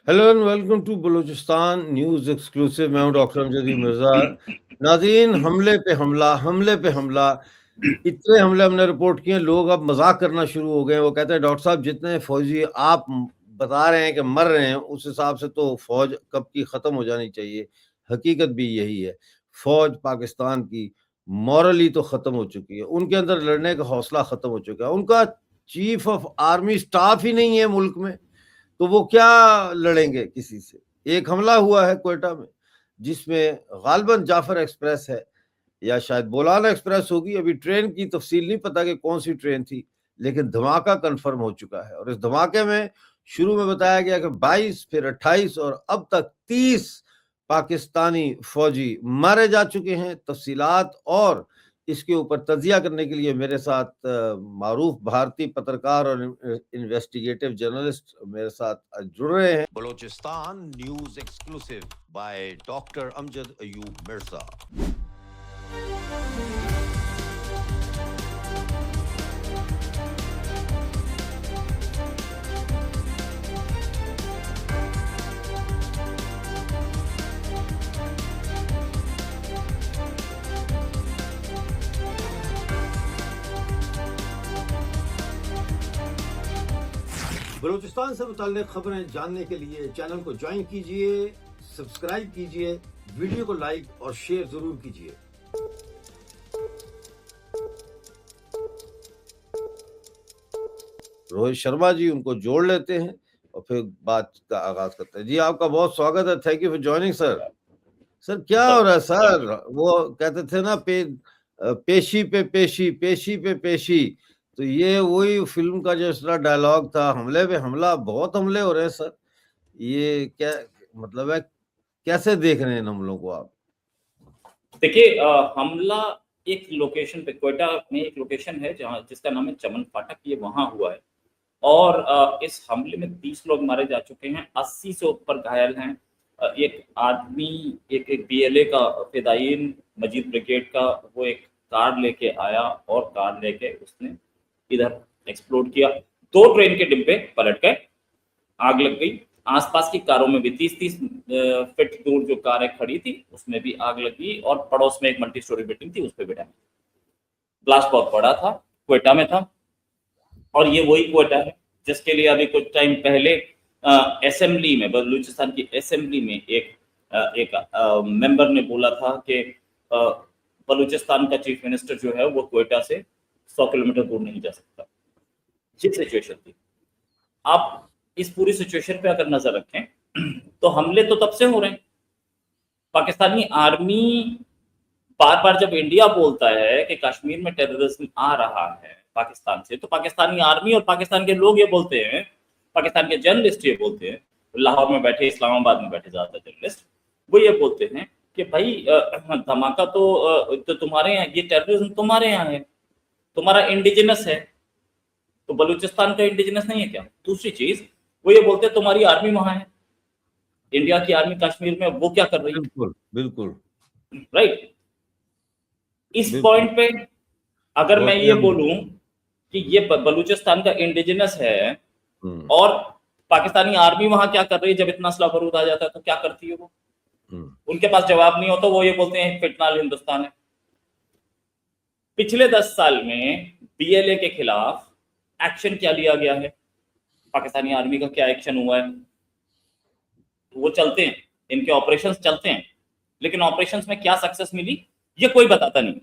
Hello and welcome to Balochistan news exclusive. मैं हूं doctor Amjad Mirza. नाज़रीन, हमले पे हमला, इतने हमले हमने रिपोर्ट किए, लोग अब मजाक करना शुरू हो गए हैं। वो कहते हैं डॉक्टर साहब जितने फौजी आप बता रहे हैं कि मर रहे हैं, उस हिसाब से तो फौज कब की ख़त्म हो जानी चाहिए। हकीकत भी यही है, फौज पाकिस्तान की मॉरली तो ख़त्म हो चुकी है, उनके अंदर लड़ने का हौसला ख़त्म हो चुका है। उनका चीफ ऑफ आर्मी स्टाफ ही नहीं है मुल्क में, तो वो क्या लड़ेंगे किसी से। एक हमला हुआ है क्वेटा में, जिसमें गालिबन जाफर एक्सप्रेस है या शायद बोलाना एक्सप्रेस होगी, अभी ट्रेन की तफसील नहीं पता कि कौन सी ट्रेन थी, लेकिन धमाका कंफर्म हो चुका है। और इस धमाके में शुरू में बताया गया कि 22, फिर 28 और अब तक 30 पाकिस्तानी फौजी मारे जा चुके हैं। तफसीलात और इसके ऊपर तजिया करने के लिए मेरे साथ मारूफ भारतीय पत्रकार और इन्वेस्टिगेटिव जर्नलिस्ट मेरे साथ जुड़ रहे हैं। Balochistan news exclusive by doctor Amjad Ayub Mirza. Balochistan से मुताल्लिक़ खबरें जानने के लिए चैनल को ज्वाइन कीजिए, सब्सक्राइब कीजिए, वीडियो को लाइक और शेयर जरूर कीजिए। रोहित शर्मा जी, उनको जोड़ लेते हैं और फिर बात का आगाज करते हैं। जी, आपका बहुत स्वागत है। Thank you for joining sir. Sir क्या हो रहा है सर? वो कहते थे ना पेशी पे पेशी, पेशी पे पेशी, तो ये वही फिल्म का जो इसका डायलॉग था, हमले पे हमला। बहुत हमले हो रहे हैं सर, ये क्या मतलब है? कैसे देख रहे हैं इन हमलों को आप? देखिए, हमला एक लोकेशन पे, क्वेटा में एक लोकेशन है जहाँ जिसका नाम है चमन फाटक, ये वहां हुआ है। और इस हमले में 30 लोग मारे जा चुके हैं, 80 से ऊपर घायल हैं। एक आदमी, एक बीएलए का फिदायीन मजीद ब्रिगेड का, वो एक कार लेके आया और कार लेके उसने इधर एक्सप्लोड किया। 2 ट्रेन के डिब्बे पलट गए, आग लग गई। आसपास की कारों में भी 30-30 फीट दूर जो कारें खड़ी थी उसमें भी आग लगी, और पड़ोस में एक मल्टी स्टोरी बिल्डिंग थी, उस पर भी डैमेज। ब्लास्ट बहुत बड़ा था, क्वेटा में था। और ये वही क्वेटा है जिसके लिए अभी कुछ टाइम पहले असेंबली में, बलूचिस्तान की असेंबली में एक मेंबर ने बोला था कि बलूचिस्तान का चीफ मिनिस्टर जो है वो क्वेटा से 100 किलोमीटर दूर नहीं जा सकता। ये सिचुएशन थी। आप इस पूरी सिचुएशन पे अगर नजर रखें तो हमले तो तब से हो रहे हैं। पाकिस्तानी आर्मी बार बार जब इंडिया बोलता है कि कश्मीर में टेररिज्म आ रहा है पाकिस्तान से, तो पाकिस्तानी आर्मी और पाकिस्तान के लोग ये बोलते हैं, पाकिस्तान के जर्नलिस्ट ये बोलते हैं, लाहौर में बैठे, इस्लामाबाद में बैठे ज्यादातर जर्नलिस्ट, वो ये बोलते हैं कि भाई धमाका तो तुम्हारे यहाँ, ये टेररिज्म तुम्हारे यहाँ है, तुम्हारा इंडिजिनस है, तो बलूचिस्तान का इंडिजिनस नहीं है क्या? दूसरी चीज, वो ये बोलते हैं तुम्हारी आर्मी वहां है, इंडिया की आर्मी कश्मीर में, वो क्या कर रही है? बिल्कुल बिल्कुल राइट। इस पॉइंट पे अगर मैं ये बोलूं कि ये बलूचिस्तान का इंडिजिनस है, और पाकिस्तानी आर्मी वहां क्या कर रही है, जब इतना असला बरूद आ जाता है तो क्या करती है वो? उनके पास जवाब नहीं होता, वो ये बोलते हैं फिटनाल हिंदुस्तान है। पिछले 10 साल में बीएलए के खिलाफ एक्शन क्या लिया गया है, पाकिस्तानी आर्मी का क्या एक्शन हुआ है? वो चलते हैं, इनके ऑपरेशंस चलते हैं, लेकिन ऑपरेशंस में क्या सक्सेस मिली ये कोई बताता नहीं।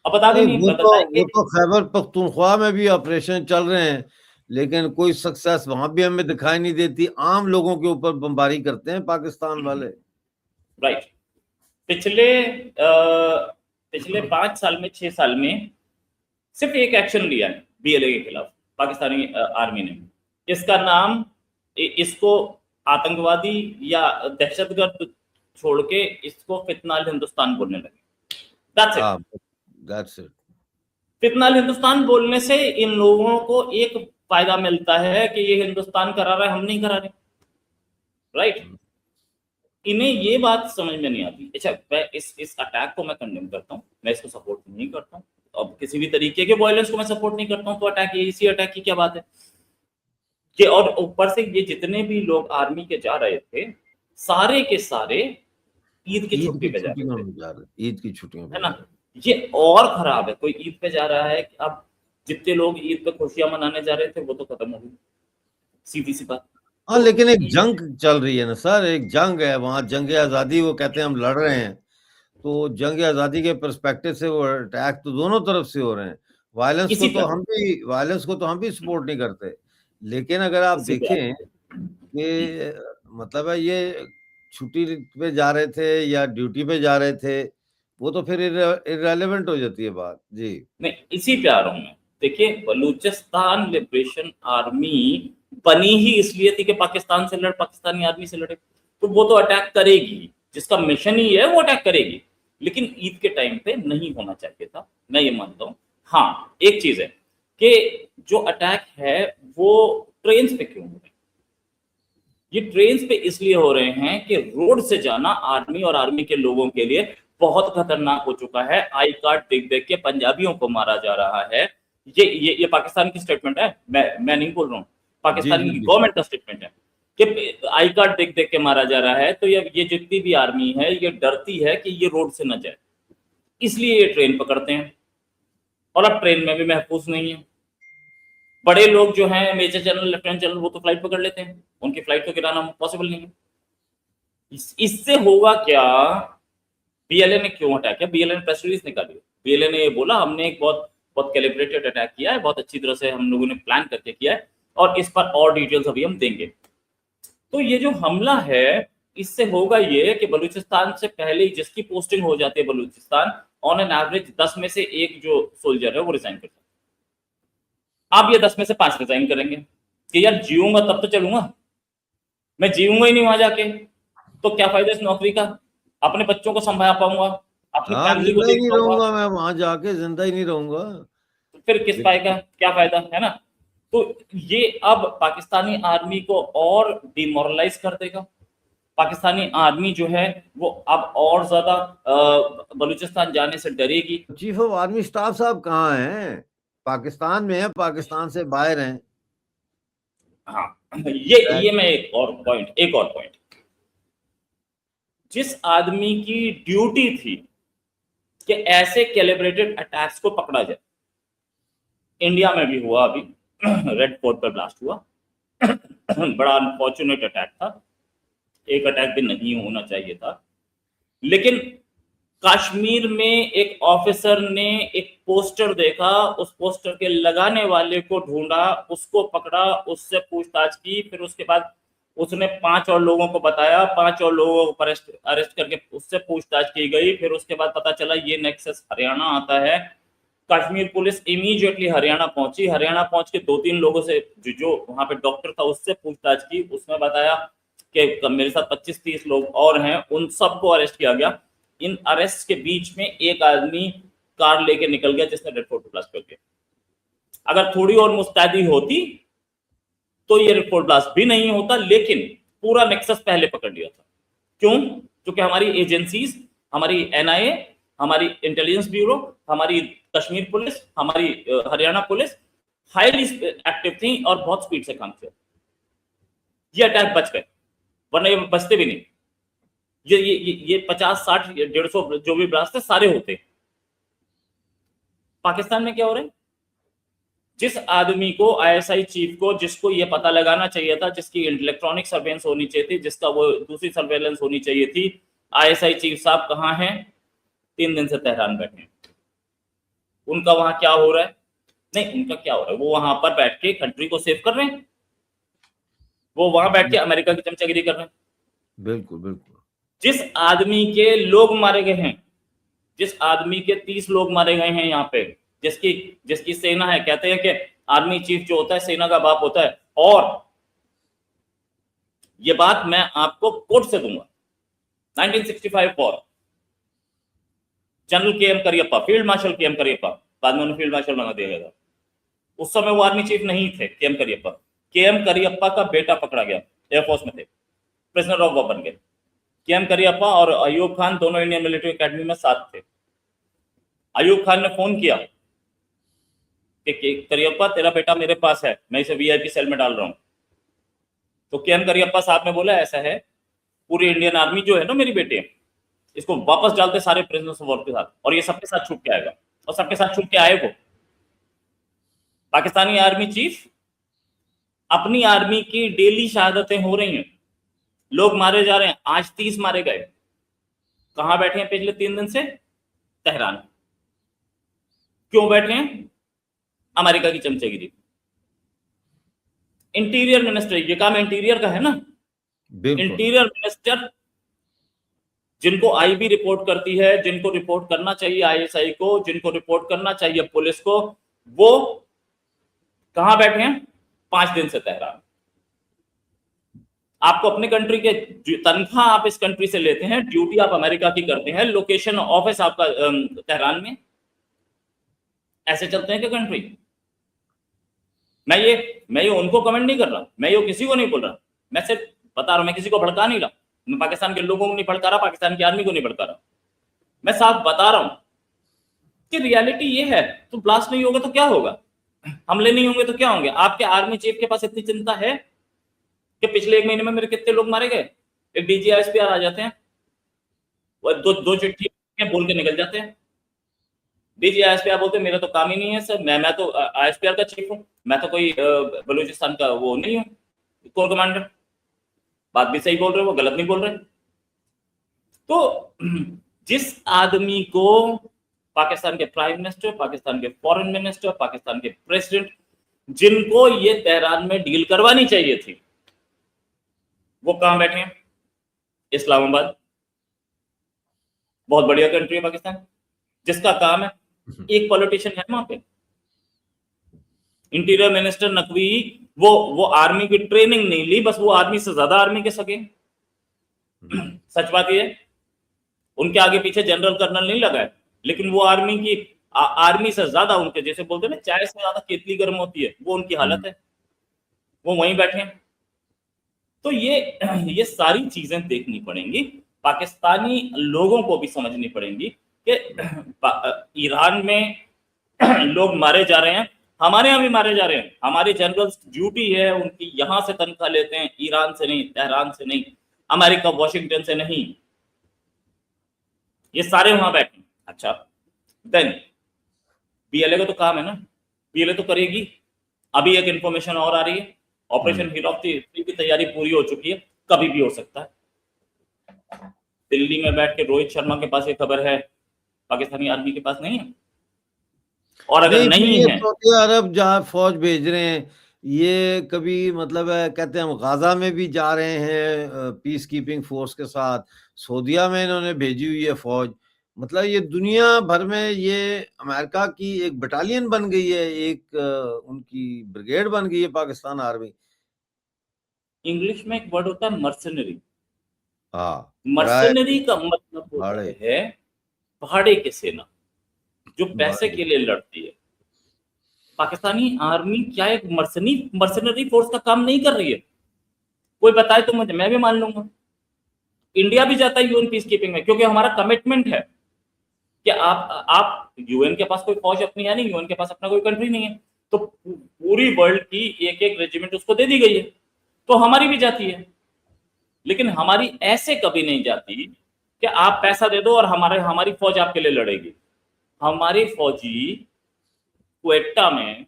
अब बता दें, नहीं वो बताता तो खैबर पख्तूनख्वा में भी ऑपरेशन चल रहे हैं, लेकिन कोई सक्सेस वहां भी हमें दिखाई नहीं देती। आम लोगों के ऊपर बमबारी करते हैं पाकिस्तान वाले। राइट। पिछले 5 साल में, 6 साल में सिर्फ एक एक्शन लिया है बीएलए के खिलाफ पाकिस्तानी आर्मी ने। इसका नाम, इसको आतंकवादी या दहशतगर्द छोड़ के इसको फितनाल हिंदुस्तान बोलने लगे। That's it. फितनाल हिंदुस्तान बोलने से इन लोगों को एक फायदा मिलता है कि ये हिंदुस्तान करा रहा है, हम नहीं करा रहे। राइट। इन्हें ये बात समझ में नहीं आती। अच्छा, मैं इस अटैक को मैं कंडेम करता हूँ, मैं इसको सपोर्ट नहीं करता हूँ। अब किसी भी तरीके के वायलेंस को मैं सपोर्ट नहीं करता हूँ, तो अटैक, इसी अटैक की क्या बात है? कि और ऊपर से ये जितने भी लोग आर्मी के जा रहे थे, सारे के सारे ईद की ईद छुट्टी की पे जा रहे छुट्टियों थे, में जा रहे, ईद की छुट्टियों पे है जा ना? रहे। ये और खराब है, कोई ईद पे जा रहा है कि अब जितने लोग ईद पे खुशियां मनाने जा रहे थे वो तो खत्म हो गई, सीधी सी बात। हाँ, तो लेकिन एक ये जंग चल रही है ना सर, एक जंग है वहाँ, जंग आज़ादी वो कहते हैं हम लड़ रहे हैं। तो जंग आज़ादी के पर्सपेक्टिव से वो अटैक तो दोनों तरफ से हो रहे हैं। इसी तरह वायलेंस को तो हम भी सपोर्ट नहीं करते। लेकिन अगर आप इसी पे देखें कि मतलब है ये छुट्टी पे जा रहे थे या ड्यूटी पे जा रहे थे, वो तो फिर इर्रेलेवेंट हो जाती है बात। जी। नहीं, इसी पे आ रहा हूं मैं। देखिए, बलूचिस्तान लिबरेशन आर्मी बनी ही इसलिए थी कि पाकिस्तान से पाकिस्तानी आर्मी से लड़े, तो वो तो अटैक करेगी, जिसका मिशन ही है वो अटैक करेगी। लेकिन ईद के टाइम पे नहीं होना चाहिए था, मैं ये मानता हूँ। हाँ, एक चीज है कि जो अटैक है वो ट्रेन पे क्यों हो रहे हैं? ये ट्रेन पे इसलिए हो रहे हैं कि रोड से जाना आर्मी और आर्मी के लोगों के लिए बहुत खतरनाक हो चुका है। आई कार्ड देख देख के पंजाबियों को मारा जा रहा है। ये पाकिस्तान की स्टेटमेंट है, मैं नहीं बोल रहा हूँ, जी, पाकिस्तान जी, की जी। गवर्नमेंट का स्टेटमेंट है कि आई कार्ड देख देख के मारा जा रहा है। तो ये जितनी भी आर्मी है ये डरती है कि ये रोड से न जाए, इसलिए ये ट्रेन पकड़ते हैं। और अब ट्रेन में भी महफूज नहीं है। बड़े लोग जो हैं, मेजर जनरल, लेफ्टिनेंट जनरल, वो तो फ्लाइट पकड़ लेते हैं, उनकी फ्लाइट तो गिराना पॉसिबल नहीं है। इससे होगा क्या? बीएलए ने क्यों अटैक किया? बीएलए ने प्रेस रिलीज निकाली। बीएलए ने ये बोला हमने एक बहुत बहुत कैलिब्रेटेड अटैक किया है, बहुत अच्छी तरह से हम लोगों ने प्लान करके किया है, और इस पर और डिटेल्स अभी हम देंगे। तो ये जो हमला है, इससे होगा ये कि बलूचिस्तान से पहले ही जिसकी पोस्टिंग हो जाती है बलूचिस्तान, ऑन एन एवरेज 10 में से एक जो सोल्जर है वो रिजाइन करता है। अब ये 10 में से 5 रिजाइन करेंगे कि यार जीऊंगा तब तो चलूंगा, मैं जीऊंगा ही नहीं वहां जाके तो क्या फायदा इस नौकरी का? अपने बच्चों को संभाल पाऊंगा, अपनी हाँ, फैमिली को जिंदा ही देख नहीं पाऊंगा? रहूंगा मैं वहां जाके, जिंदा ही नहीं रहूंगा। तो फिर किस पाए का क्या फायदा, है ना? तो ये अब पाकिस्तानी आर्मी को और डिमोरलाइज कर देगा। पाकिस्तानी आर्मी जो है वो अब और ज्यादा बलूचिस्तान जाने से डरेगी। चीफ ऑफ आर्मी स्टाफ साहब कहाँ हैं? पाकिस्तान में है, पाकिस्तान से बाहर हैं। हाँ, ये मैं एक और पॉइंट, जिस आदमी की ड्यूटी थी कि ऐसे कैलिब्रेटेड अटैक्स को पकड़ा जाए, इंडिया में भी हुआ अभी रेड फोर्ट पर ब्लास्ट हुआ बड़ा अनफॉर्चुनेट अटैक था, एक अटैक भी नहीं होना चाहिए था। लेकिन कश्मीर में एक ऑफिसर ने एक पोस्टर देखा, उस पोस्टर के लगाने वाले को ढूंढा, उसको पकड़ा, उससे पूछताछ की, फिर उसके बाद उसने 5 और लोगों को बताया, 5 और लोगों को अरेस्ट करके उससे पूछताछ की गई। फिर उसके बाद पता चला ये नेक्सस हरियाणा आता है। कश्मीर पुलिस इमीडिएटली हरियाणा पहुंची, हरियाणा पहुंच के 2-3 लोगों से जो वहां पे डॉक्टर था उससे पूछताछ की। उसने बताया कि मेरे साथ 25-30 लोग और हैं, उन सबको अरेस्ट किया गया। इन अरेस्ट के बीच में एक आदमी कार लेके निकल गया जिसने रेड फोर्ट ब्लास्ट कर दिया। अगर थोड़ी और मुस्तैदी होती तो ये रेड फोर्ट ब्लास्ट भी नहीं होता, लेकिन पूरा नेक्सस पहले पकड़ लिया था। क्यों? क्योंकि हमारी एजेंसीज, हमारी एनआईए, हमारी इंटेलिजेंस ब्यूरो, हमारी कश्मीर पुलिस, हमारी हरियाणा पुलिस हाईली एक्टिव थी और बहुत स्पीड से काम किया। ये अटैक बच गए, वरना ये बचते भी नहीं। ये 50, 60, 150 जो भी ब्लास्ट है सारे होते। पाकिस्तान में क्या हो रहा है? जिस आदमी को, आईएसआई चीफ को, जिसको ये पता लगाना चाहिए था, जिसकी इलेक्ट्रॉनिक सर्वेलेंस होनी चाहिए थी, जिसका वो दूसरी सर्वेलेंस होनी चाहिए थी, आईएसआई चीफ साहब कहाँ हैं? 3 दिन से तेहरान बैठे हैं। उनका वहां क्या हो रहा है? नहीं, उनका क्या हो रहा है, वो वहां पर बैठ के कंट्री को सेव कर रहे हैं, वो वहां बैठ के अमेरिका की चमचागिरी कर रहे हैं। बिल्कुल, बिल्कुल। जिस आदमी के लोग मारे गए हैं, जिस आदमी के 30 लोग मारे गए हैं यहाँ पे, जिसकी सेना है, कहते हैं कि आर्मी चीफ जो होता है सेना का बाप होता है। और ये बात मैं आपको कोर्ट से दूंगा, 1965 वॉर, जनरल के एम करियप्पा, फील्ड मार्शल के एम करियप्पा, बाद में उन्हें फील्ड मार्शल बना दिया गया था। उस समय वो आर्मी चीफ नहीं थे के एम करियप्पा। के एम करियप्पा का बेटा पकड़ा गया, एयरफोर्स में थे, प्रिजनर ऑफ वॉर बन गए। के एम करियप्पा और अयूब खान दोनों इंडियन मिलिट्री एकेडमी में साथ थे। अयूब खान ने फोन किया कि करियप्पा तेरा बेटा मेरे पास है, मैं इसे वीआईपी सेल में डाल रहा हूं, तो के.एन. करियप्पा साहब ने बोला ऐसा है, पूरी इंडियन आर्मी जो है ना मेरी बेटे, इसको वापस डालते सारे प्रिजनर्स ऑफ वॉर के साथ, और ये सबके साथ छूट के आएगा। और सबके साथ छूट के आए वो। पाकिस्तानी आर्मी चीफ, अपनी आर्मी की डेली शहादतें हो रही हैं, लोग मारे जा रहे हैं। आज 30 मारे गए। कहां बैठे हैं पिछले 3 दिन से? तेहरान। क्यों बैठे हैं? अमेरिका की चमचेगिरी। इंटीरियर मिनिस्टर, ये काम इंटीरियर का है ना। इंटीरियर मिनिस्टर जिनको आईबी रिपोर्ट करती है, जिनको रिपोर्ट करना चाहिए आईएसआई को, जिनको रिपोर्ट करना चाहिए पुलिस को, वो कहां बैठे हैं? 5 दिन से तेहरान। आपको अपने कंट्री के तनख्वाह आप इस कंट्री से लेते हैं, ड्यूटी आप अमेरिका की करते हैं, लोकेशन ऑफिस आपका तेहरान में। ऐसे चलते हैं क्या कंट्री? मैं ये उनको कमेंट नहीं कर रहा, मैं ये किसी को नहीं बोल रहा, मैं सिर्फ बता रहा हूं, मैं किसी को भड़का नहीं रहा, मैं पाकिस्तान के लोगों को नहीं भड़का रहा, पाकिस्तान की आर्मी को नहीं भड़का रहा। मैं साफ बता रहा हूं कि रियलिटी ये है। तो ब्लास्ट नहीं होगा तो क्या होगा? हमले नहीं होंगे तो क्या होंगे? आपके आर्मी चीफ के पास इतनी चिंता है कि पिछले 1 महीने में मेरे कितने लोग मारे गए? एक डीजी आईएसपीआर आ जाते हैं, वो दो चिट्ठी बोल के निकल जाते हैं। डीजी आईएसपीआर बोलते हैं मेरा तो काम ही नहीं है सर, मैं तो आईएसपीआर का चीफ हूं, मैं तो कोई बलूचिस्तान का वो नहीं हूं, कोर कमांडर। बात भी सही बोल रहे हो, वो गलत नहीं बोल रहे। तो जिस आदमी को पाकिस्तान के प्राइम मिनिस्टर, पाकिस्तान के फॉरेन मिनिस्टर, पाकिस्तान के प्रेसिडेंट, जिनको ये तेहरान में डील करवानी चाहिए थी, वो कहां बैठे हैं? इस्लामाबाद। बहुत बढ़िया कंट्री है पाकिस्तान, जिसका काम है, एक पॉलिटिशियन है वहां पे, इंटीरियर मिनिस्टर नकवी। वो आर्मी की ट्रेनिंग नहीं ली, बस वो आर्मी से ज्यादा आर्मी के सके। सच बात ये, उनके आगे पीछे जनरल कर्नल नहीं लगा है, लेकिन वो आर्मी से ज्यादा, उनके जैसे बोलते हैं ना, चाय से ज्यादा केतली गर्म होती है, वो उनकी हालत है। वो वहीं बैठे हैं। तो ये सारी चीजें देखनी पड़ेंगी, पाकिस्तानी लोगों को भी समझनी पड़ेंगी कि ईरान में लोग मारे जा रहे हैं, हमारे यहाँ भी मारे जा रहे हैं। हमारे जनरल्स ड्यूटी है, उनकी यहां से तनख्वाह लेते हैं, ईरान से नहीं, तेहरान से नहीं, अमेरिका वॉशिंगटन से नहीं, ये सारे वहां बैठे। अच्छा, देन पीएलए का तो काम है ना, पीएलए तो करेगी। अभी एक इंफॉर्मेशन और आ रही है, ऑपरेशन हीरोफ्ती की तैयारी पूरी हो चुकी है, कभी भी हो सकता है। दिल्ली में बैठ के रोहित शर्मा के पास ये खबर है, पाकिस्तानी आर्मी के पास नहीं है। और अगर नहीं है, सऊदी अरब जहाँ फौज भेज रहे हैं, ये कभी मतलब है, कहते हैं हम गाजा में भी जा रहे हैं पीस कीपिंग फोर्स के साथ, सऊदीया में इन्होंने भेजी हुई है फौज। मतलब ये दुनिया भर में ये अमेरिका की एक बटालियन बन गई है, एक उनकी ब्रिगेड बन गई है पाकिस्तान आर्मी। इंग्लिश में एक वर्ड होता है मर्सनरी। हाँ, मर्सनरी का मतलब होता है भाड़े की सेना, जो पैसे के लिए लड़ती है। पाकिस्तानी आर्मी क्या एक मर्सनरी फोर्स का काम नहीं कर रही है? कोई बताए तो मुझे, मैं भी मान लूंगा। इंडिया भी जाता है यूएन पीस कीपिंग में, क्योंकि हमारा कमिटमेंट है कि आप यूएन के पास कोई फौज अपनी है नहीं, यूएन के पास अपना कोई कंट्री नहीं है, तो पूरी वर्ल्ड की एक रेजिमेंट उसको दे दी गई है, तो हमारी भी जाती है। लेकिन हमारी ऐसे कभी नहीं जाती कि आप पैसा दे दो और हमारी फौज आपके लिए लड़ेगी। हमारे फौजी क्वेटा में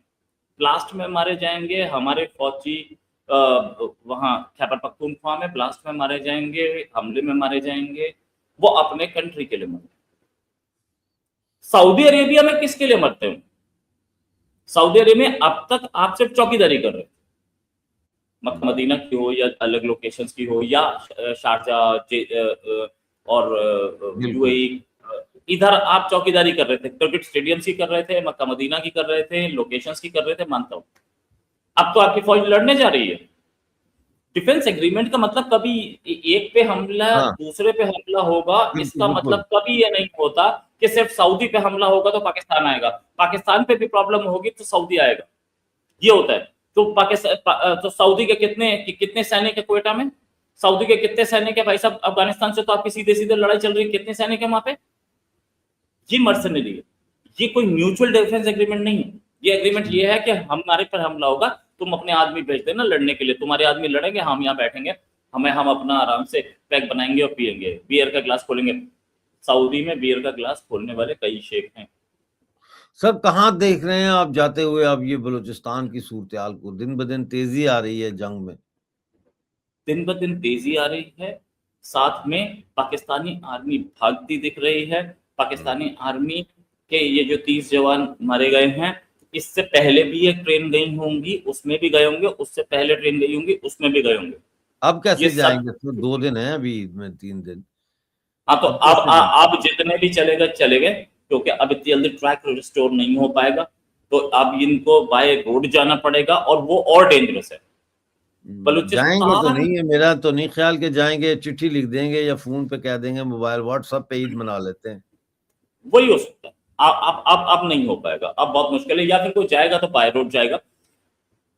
ब्लास्ट में मारे जाएंगे, हमारे फौजी वहां खैबर पख्तूनख्वा में ब्लास्ट में मारे जाएंगे, हमले में मारे जाएंगे, वो अपने कंट्री के लिए मरते। सऊदी अरेबिया में किसके लिए मरते हैं? सऊदी अरेबिया में अब तक आप सिर्फ चौकीदारी कर रहे हैं, मक्का मदीना की हो या अलग लोकेशंस की हो, या शारजा और यूएई, इधर आप चौकीदारी कर रहे थे, क्रिकेट स्टेडियम्स की कर रहे थे, मक्का मदीना की कर रहे थे, लोकेशंस की कर रहे थे, मानता हूं। अब तो आपकी फौज लड़ने जा रही है। डिफेंस एग्रीमेंट का मतलब कभी एक पे हमला दूसरे पे हमला होगा, इसका मतलब कभी ये नहीं होता कि सिर्फ सऊदी पे हमला होगा तो पाकिस्तान आएगा, पाकिस्तान पे भी प्रॉब्लम होगी तो सऊदी आएगा, ये होता है। तो पाकिस्तान, तो सऊदी के कितने सैनिक है क्वेटा में? सऊदी के कितने सैनिक है भाई साहब? अफगानिस्तान से तो आपकी सीधे सीधे लड़ाई चल रही है, कितने सैनिक है वहां पे? ये मर्सनरी है, ये कोई म्यूचुअल डिफेंस एग्रीमेंट नहीं है। ये एग्रीमेंट ये है कि हमारे पर हमला होगा तुम अपने आदमी भेज देना लड़ने के लिए, तुम्हारे आदमी लड़ेंगे, हम यहाँ बैठेंगे, हम अपना आराम से पैक बनाएंगे और पियेंगे, बियर का ग्लास खोलेंगे। सऊदी में बियर का ग्लास खोलने वाले कई शेख हैं। सर कहाँ देख रहे हैं आप जाते हुए अब ये बलूचिस्तान की सूरत-हाल को? दिन ब दिन तेजी आ रही है जंग में। दिन ब दिन तेजी आ रही है, साथ में पाकिस्तानी आर्मी भागती दिख रही है। पाकिस्तानी आर्मी के ये जो 30 जवान मारे गए हैं, इससे पहले भी ये ट्रेन गई होंगी, उसमें भी गए होंगे, उससे पहले ट्रेन गई होंगी, उसमें भी गए होंगे। अब कैसे ये सब जाएंगे? तो 2 दिन है अभी में 3 दिन। हाँ, तो अब कैसे जाएंगे? अब जितने भी चले गए, क्योंकि अब इतनी जल्दी ट्रैक रिस्टोर नहीं हो पाएगा, तो अब इनको बाय रोड जाना पड़ेगा और वो और डेंजरस है। जाएंगे तो बलूचिस्तान नहीं है, मेरा तो नहीं ख्याल कि जाएंगे, चिट्ठी लिख देंगे या फोन पे कह देंगे, मोबाइल व्हाट्सएप पे ईद मना लेते हैं। वही हो सकता है। अब नहीं हो पाएगा, अब बहुत मुश्किल है, या फिर कोई जाएगा तो बाय रोड जाएगा।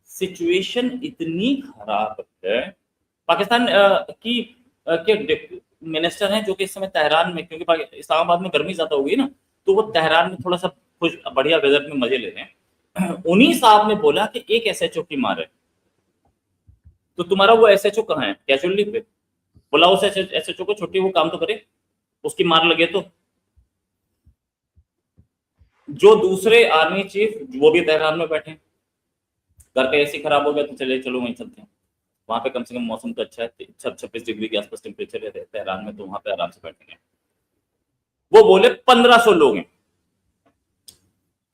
सिचुएशन इतनी खराब है। पाकिस्तान के मिनिस्टर हैं जो कि इस समय तेहरान में, क्योंकि इस्लामाबाद में गर्मी ज्यादा होगी ना, तो वो तेहरान में थोड़ा सा खुश बढ़िया वेदर में मजे ले रहे हैं। उन्हीं साहब ने बोला कि एक एसएचओ की मार है, तो तुम्हारा वो एसएचओ कहाँ है? कैजुअल लीव पे। बोला उस एसएचओ को छुट्टी, वो काम तो करे, उसकी मार लगे तो। जो दूसरे आर्मी चीफ वो भी तेहरान में बैठे हैं, घर का एसी खराब हो गया तो चलो वहीं चलते हैं, वहां पे कम से कम मौसम तो अच्छा है, 26 डिग्री के आसपास टेम्परेचर है तेहरान में, तो वहां पे आराम से बैठेंगे। वो बोले 1500 लोग हैं।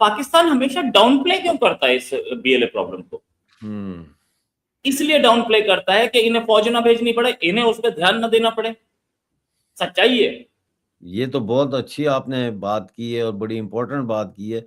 पाकिस्तान हमेशा डाउन प्ले क्यों करता है इस बीएलए प्रॉब्लम को? इसलिए डाउन प्ले करता है कि इन्हें फौज ना भेजनी पड़े, इन्हें उस पर ध्यान ना देना पड़े। सच्चाई है। ये तो बहुत अच्छी आपने बात की है और बड़ी इंपॉर्टेंट बात की है।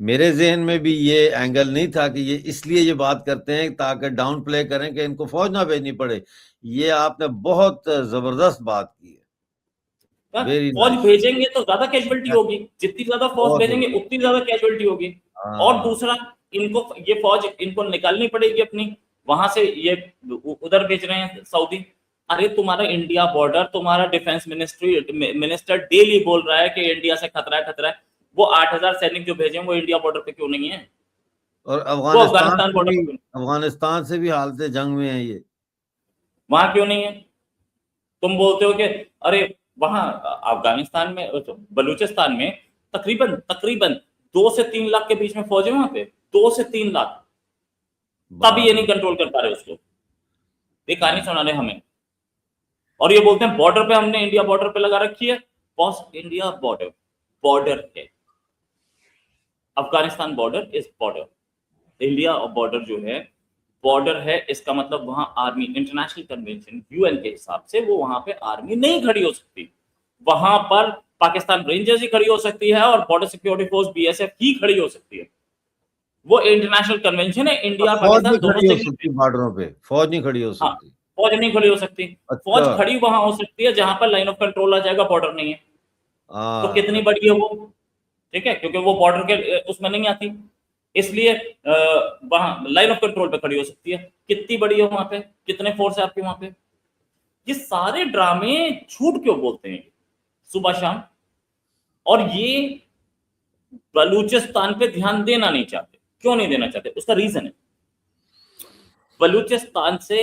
मेरे जहन में भी ये एंगल नहीं था कि ये इसलिए ये बात करते हैं ताकि डाउन प्ले करें कि इनको फौज ना भेजनी पड़े। ये आपने बहुत जबरदस्त बात की है। वेरी फौज नाइस। भेजेंगे तो ज्यादा कैजुअल्टी होगी, जितनी ज्यादा फौज बहुत भेजेंगे उतनी ज्यादा कैजुअल्टी होगी। और दूसरा, इनको ये फौज इनको निकालनी पड़ेगी अपनी, वहां से ये उधर भेज रहे हैं सऊदी। अरे तुम्हारा इंडिया बॉर्डर, तुम्हारा डिफेंस मिनिस्टर डेली बोल रहा है कि इंडिया से खतरा है। वो 8000 सैनिक जो भेजे वो इंडिया बॉर्डर पे क्यों नहीं है? और वो अफगानिस्तान बॉर्डर पे, अफगानिस्तान से भी हालत जंग में है ये, वहां क्यों नहीं है? तुम बोलते हो कि अरे वहां अफगानिस्तान में, बलूचिस्तान में तकरीबन 2 से 3 लाख के बीच में फौज है वहां पे, 2 से 3 लाख। तभी ये नहीं कंट्रोल कर पा रहे उसको, ये कहानी सुना रहे हमें। और ये बोलते हैं बॉर्डर पे हमने इंडिया बॉर्डर पे लगा रखी है। बॉस, इंडिया बॉर्डर है, Afghanistan border is border, India border जो है बॉर्डर है। इसका मतलब वहां आर्मी, इंटरनेशनल कन्वेंशन यूएन के हिसाब से वो वहां पे आर्मी नहीं खड़ी हो सकती, वहां पर पाकिस्तान रेंजर्स ही खड़ी हो सकती है और बॉर्डर सिक्योरिटी फोर्स बीएसएफ ही खड़ी हो सकती है। वो इंटरनेशनल कन्वेंशन है, इंडिया पाकिस्तान दोनों से। बॉर्डरों पे फौज नहीं खड़ी हो सकती। फौज नहीं खड़ी हो सकती। फौज खड़ी वहां हो सकती है जहां पर लाइन ऑफ कंट्रोल आ जाएगा, बॉर्डर नहीं है। तो कितनी बड़ी है वो? ठीक है, क्योंकि वो बॉर्डर के उसमें नहीं आती, इसलिए वहां लाइन ऑफ कंट्रोल पे खड़ी हो सकती है। कितनी बड़ी है वहां पे, कितने फोर्स है आपके वहां पे? ये सारे ड्रामे झूठ क्यों बोलते हैं सुबह शाम? और ये बलूचिस्तान पे ध्यान देना नहीं चाहते। क्यों नहीं देना चाहते? उसका रीजन है, बलूचिस्तान से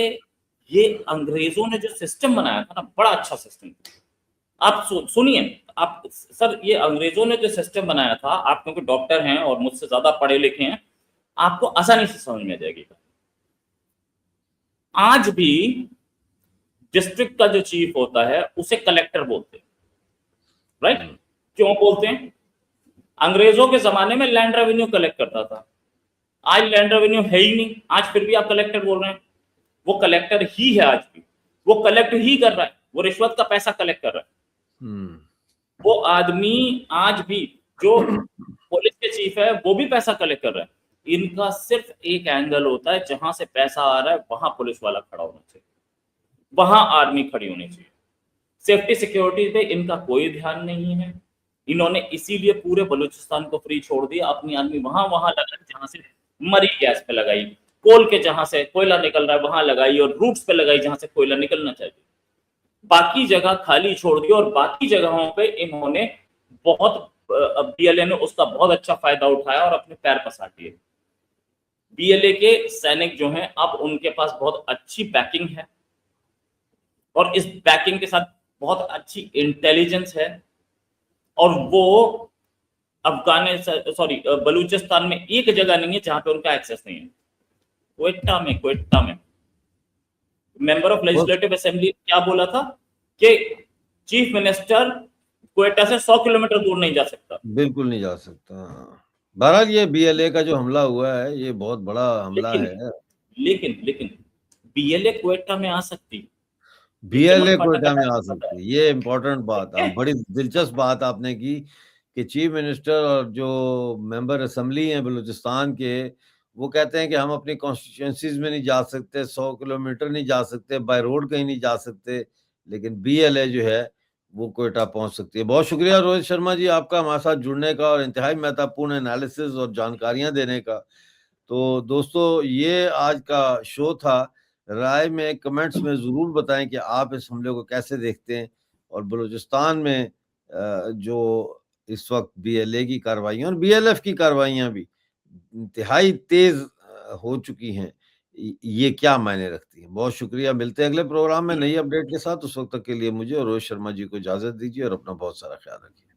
ये अंग्रेजों ने जो सिस्टम बनाया था ना, बड़ा अच्छा सिस्टम। आप सुनिए आप सर, ये अंग्रेजों ने जो सिस्टम बनाया था, आप क्योंकि डॉक्टर हैं और मुझसे ज्यादा पढ़े लिखे हैं, आपको आसानी से समझ में आ जाएगी। आज भी डिस्ट्रिक्ट का जो चीफ होता है उसे कलेक्टर बोलते हैं, राइट? क्यों बोलते हैं? अंग्रेजों के जमाने में लैंड रेवेन्यू कलेक्ट करता था, आज लैंड रेवेन्यू है ही नहीं, आज फिर भी आप कलेक्टर बोल रहे हैं। वो कलेक्टर ही है आज भी, वो कलेक्ट ही कर रहा है, वो रिश्वत का पैसा कलेक्ट कर रहा है। वो आदमी आज भी जो पुलिस के चीफ है वो भी पैसा कलेक्ट कर रहा है। इनका सिर्फ एक एंगल होता है, जहां से पैसा आ रहा है वहां पुलिस वाला खड़ा होना चाहिए, वहां आर्मी खड़ी होनी चाहिए। सेफ्टी सिक्योरिटी पे इनका कोई ध्यान नहीं है। इन्होंने इसीलिए पूरे बलूचिस्तान को फ्री छोड़ दिया, अपनी आर्मी वहां लगाई जहां से मरी गैस पे लगाई, कोल के जहां से कोयला निकल रहा है वहां लगाई, और रूट्स पे लगाई जहां से कोयला निकलना चाहिए। बाकी जगह खाली छोड़ दी और बाकी जगहों पे इन्होंने बीएलए ने उसका बहुत अच्छा फायदा उठाया और अपने पैर पसार दिए। बीएलए के सैनिक जो हैं अब उनके पास बहुत अच्छी बैकिंग है और इस बैकिंग के साथ बहुत अच्छी इंटेलिजेंस है और वो बलूचिस्तान में एक जगह नहीं है जहां पे उनका एक्सेस नहीं है। क्वेटा में मेंबर ऑफ लेजिस्लेटिव असेंबली क्या बोला था कि चीफ मिनिस्टर क्वेटा से 100 किलोमीटर दूर नहीं जा सकता। बिल्कुल नहीं जा सकता। बहरहाल ये बीएलए का जो हमला हुआ है ये बहुत बड़ा हमला है। लेकिन बीएलए क्वेटा में आ सकती, बीएलए क्वेटा में आ सकती है, ये इम्पोर्टेंट बात, बड़ी दिलचस्प बात आपने की कि चीफ मिनिस्टर और जो मेंबर असेंबली हैं बलूचिस्तान के, वो कहते हैं कि हम अपनी कॉन्स्टिट्यूएंसीज में नहीं जा सकते, 100 किलोमीटर नहीं जा सकते, बाय रोड कहीं नहीं जा सकते, लेकिन बीएलए जो है वो क्वेटा पहुंच सकती है। बहुत शुक्रिया रोहित शर्मा जी आपका हमारे साथ जुड़ने का और इंतहाई महत्वपूर्ण एनालिसिस और जानकारियां देने का। तो दोस्तों ये आज का शो था। राय में कमेंट्स में ज़रूर बताएं कि आप इस हमले को कैसे देखते हैं और बलूचिस्तान में जो इस वक्त बीएलए की कार्रवाइयाँ और बीएलएफ की कार्रवाइयाँ भी इंतहाई तेज हो चुकी हैं, ये क्या मायने रखती हैं। बहुत शुक्रिया, मिलते हैं अगले प्रोग्राम में नई अपडेट के साथ। उस वक्त तक के लिए मुझे और रोहित शर्मा जी को इजाज़त दीजिए और अपना बहुत सारा ख्याल रखिए।